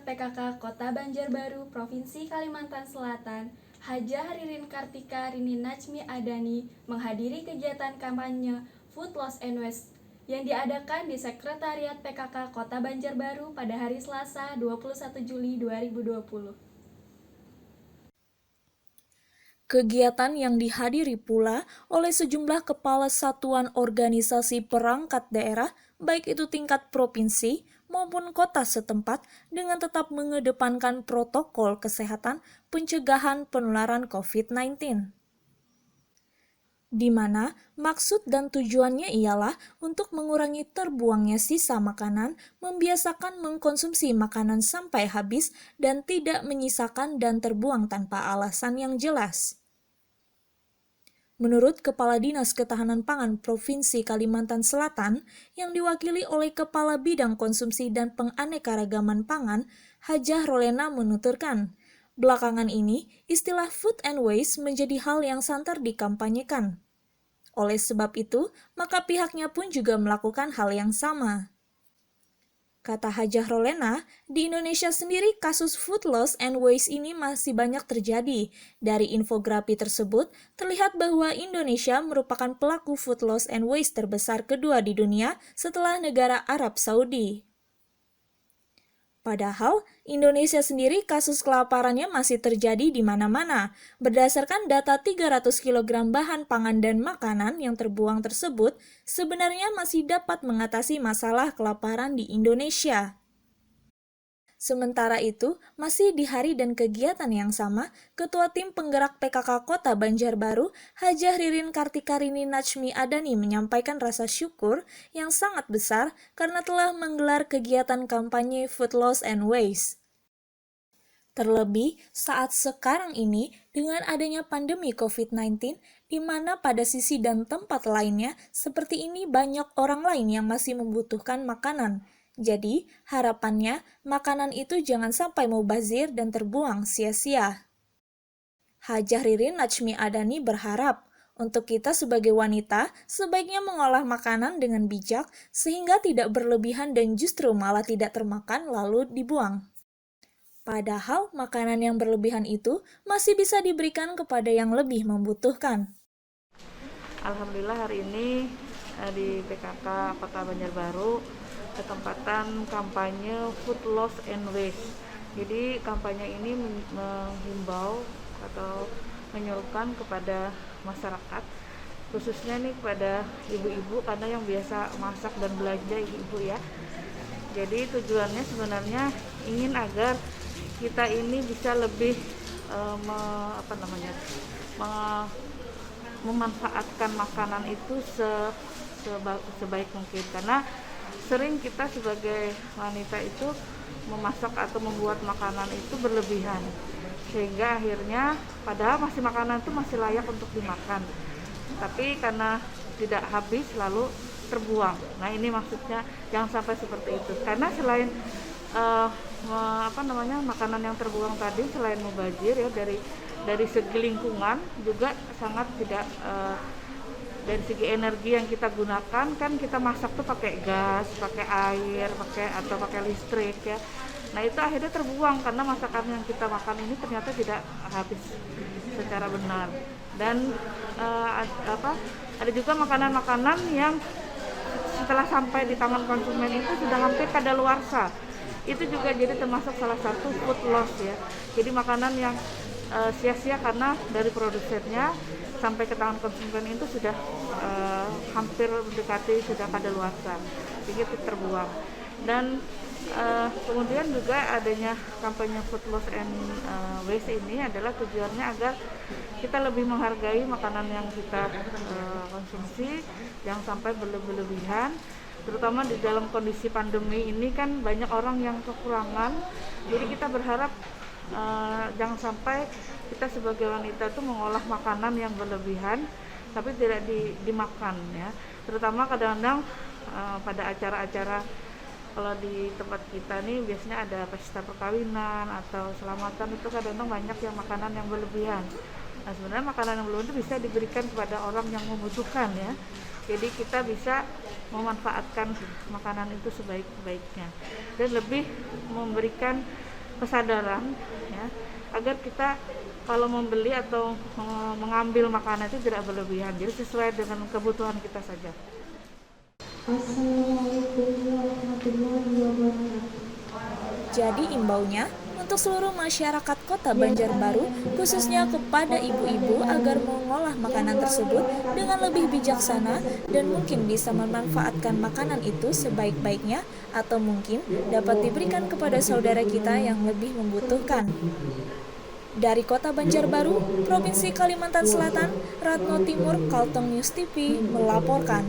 PKK Kota Banjarbaru, Provinsi Kalimantan Selatan, Hajah Ririn Kartika Rini Najmi Adani menghadiri kegiatan kampanye Food Loss and Waste yang diadakan di Sekretariat PKK Kota Banjarbaru pada hari Selasa 21 Juli 2020. Kegiatan yang dihadiri pula oleh sejumlah kepala satuan organisasi perangkat daerah, baik itu tingkat provinsi maupun kota setempat, dengan tetap mengedepankan protokol kesehatan pencegahan penularan COVID-19. Di mana maksud dan tujuannya ialah untuk mengurangi terbuangnya sisa makanan, membiasakan mengkonsumsi makanan sampai habis, dan tidak menyisakan dan terbuang tanpa alasan yang jelas. Menurut Kepala Dinas Ketahanan Pangan Provinsi Kalimantan Selatan, yang diwakili oleh Kepala Bidang Konsumsi dan Penganekaragaman Pangan, Hajah Rolena menuturkan, belakangan ini, istilah food and waste menjadi hal yang santer dikampanyekan. Oleh sebab itu, maka pihaknya pun juga melakukan hal yang sama. Kata Hajah Rolena, di Indonesia sendiri kasus food loss and waste ini masih banyak terjadi. Dari infografi tersebut, terlihat bahwa Indonesia merupakan pelaku food loss and waste terbesar kedua di dunia setelah negara Arab Saudi. Padahal, Indonesia sendiri kasus kelaparannya masih terjadi di mana-mana. Berdasarkan data 300 kg bahan pangan dan makanan yang terbuang tersebut, sebenarnya masih dapat mengatasi masalah kelaparan di Indonesia. Sementara itu, masih di hari dan kegiatan yang sama, Ketua Tim Penggerak PKK Kota Banjarbaru, Hajah Ririn Kartika Rini Najmi Adani menyampaikan rasa syukur yang sangat besar karena telah menggelar kegiatan kampanye Food Loss and Waste. Terlebih saat sekarang ini dengan adanya pandemi COVID-19, di mana pada sisi dan tempat lainnya seperti ini banyak orang lain yang masih membutuhkan makanan. Jadi, harapannya makanan itu jangan sampai mubazir dan terbuang sia-sia. Hajah Ririn Najmi Adani berharap untuk kita sebagai wanita sebaiknya mengolah makanan dengan bijak sehingga tidak berlebihan dan justru malah tidak termakan lalu dibuang. Padahal makanan yang berlebihan itu masih bisa diberikan kepada yang lebih membutuhkan. Alhamdulillah hari ini di PKK Kota Banjarbaru kesempatan kampanye Food Loss and Waste. Jadi kampanye ini menghimbau atau menyuruhkan kepada masyarakat, khususnya nih kepada ibu-ibu karena yang biasa masak dan belanja ibu-ibu ya. Jadi tujuannya sebenarnya ingin agar kita ini bisa lebih memanfaatkan makanan itu sebaik mungkin, karena sering kita sebagai wanita itu memasak atau membuat makanan itu berlebihan sehingga akhirnya padahal makanan itu masih layak untuk dimakan, tapi karena tidak habis lalu terbuang. Nah ini maksudnya jangan sampai seperti itu, karena selain makanan yang terbuang tadi selain mubazir ya dari segi lingkungan juga sangat tidak dari segi energi yang kita gunakan, kan kita masak tuh pakai gas, pakai air, pakai listrik ya. Nah itu akhirnya terbuang karena masakan yang kita makan ini ternyata tidak habis secara benar. Dan ada juga makanan-makanan yang setelah sampai di tangan konsumen itu sudah hampir kadaluarsa. Itu juga jadi termasuk salah satu food loss ya. Jadi makanan yang sia-sia karena dari produsennya sampai ke tangan konsumen itu sudah hampir mendekati sudah kadaluarsa, jadi itu terbuang. Dan kemudian juga adanya kampanye Food Loss and Waste ini adalah tujuannya agar kita lebih menghargai makanan yang kita konsumsi, jangan sampai berlebihan, terutama di dalam kondisi pandemi ini kan banyak orang yang kekurangan. Jadi kita berharap jangan sampai kita sebagai wanita tuh mengolah makanan yang berlebihan tapi tidak dimakan ya. Terutama kadang-kadang pada acara-acara, kalau di tempat kita nih biasanya ada pesta perkawinan atau selamatan, itu kadang-kadang banyak yang makanan yang berlebihan. Nah sebenarnya makanan yang berlebihan itu bisa diberikan kepada orang yang membutuhkan ya. Jadi kita bisa memanfaatkan makanan itu sebaik-baiknya dan lebih memberikan kesadaran ya, agar kita kalau membeli atau mengambil makanan itu tidak berlebihan, jadi sesuai dengan kebutuhan kita saja. Assalamualaikum warahmatullahi wabarakatuh. Jadi imbaunya untuk seluruh masyarakat Kota Banjarbaru, khususnya kepada ibu-ibu agar mengolah makanan tersebut dengan lebih bijaksana dan mungkin bisa memanfaatkan makanan itu sebaik-baiknya atau mungkin dapat diberikan kepada saudara kita yang lebih membutuhkan. Dari Kota Banjarbaru, Provinsi Kalimantan Selatan, Ratno Timur, Kalteng News TV melaporkan.